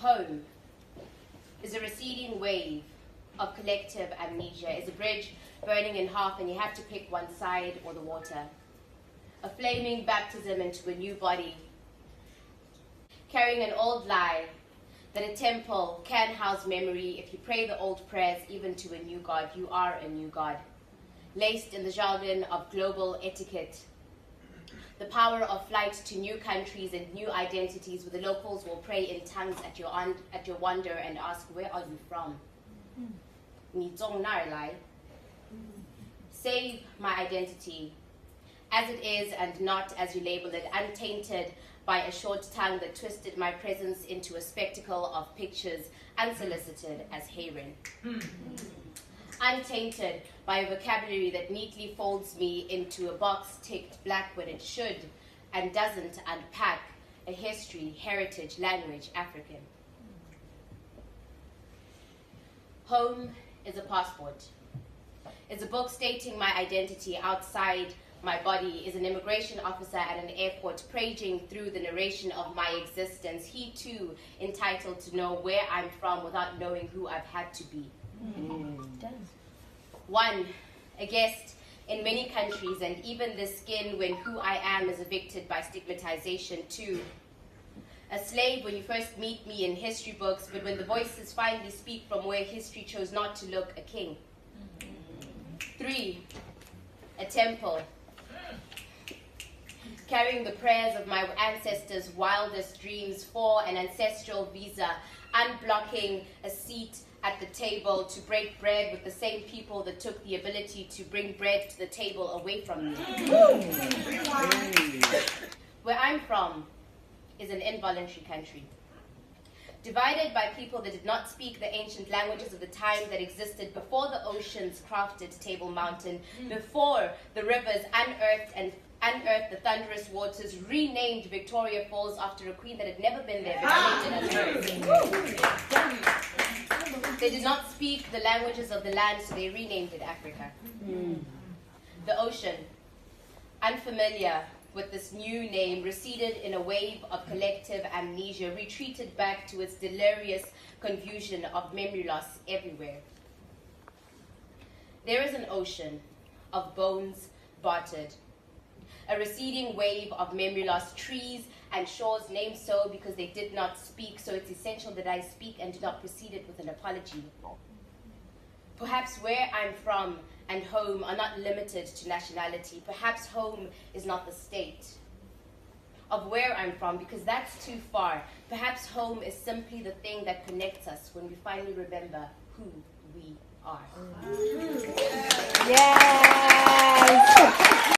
Home is a receding wave of collective amnesia. It's a bridge burning in half and you have to pick one side or the water. A flaming baptism into a new body, carrying an old lie that a temple can house memory. If you pray the old prayers even to a new God, you are a new God. Laced in the jargon of global etiquette, the power of flight to new countries and new identities, where the locals will pray in tongues at your wonder and ask, where are you from? Save my identity as it is and not as you label it, untainted by a short tongue that twisted my presence into a spectacle of pictures, unsolicited as Heron. Untainted by a vocabulary that neatly folds me into a box ticked black when it should and doesn't unpack a history, heritage, language, African. Home is a passport. It's a book stating my identity outside my body, is an immigration officer at an airport praging through the narration of my existence. He too entitled to know where I'm from without knowing who I've had to be. One, a guest in many countries, and even the skin when who I am is evicted by stigmatization. Two, a slave when you first meet me in history books, but when the voices finally speak from where history chose not to look, a king. Three, a temple, carrying the prayers of my ancestors' wildest dreams. For an ancestral visa, unblocking a seat at the table to break bread with the same people that took the ability to bring bread to the table away from me. Where I'm from is an involuntary country, divided by people that did not speak the ancient languages of the time that existed before the oceans crafted Table Mountain, before the rivers unearthed the thunderous waters, renamed Victoria Falls after a queen that had never been there, but named it as hers. They did not speak the languages of the land, so they renamed it Africa. The ocean, unfamiliar with this new name, receded in a wave of collective amnesia, retreated back to its delirious confusion of memory loss everywhere. There is an ocean of bones bartered, a receding wave of memory loss, trees and shores named so because they did not speak, so it's essential that I speak and do not precede it with an apology. Perhaps where I'm from and home are not limited to nationality. Perhaps home is not the state of where I'm from, because that's too far. Perhaps home is simply the thing that connects us when we finally remember who we are. Yeah.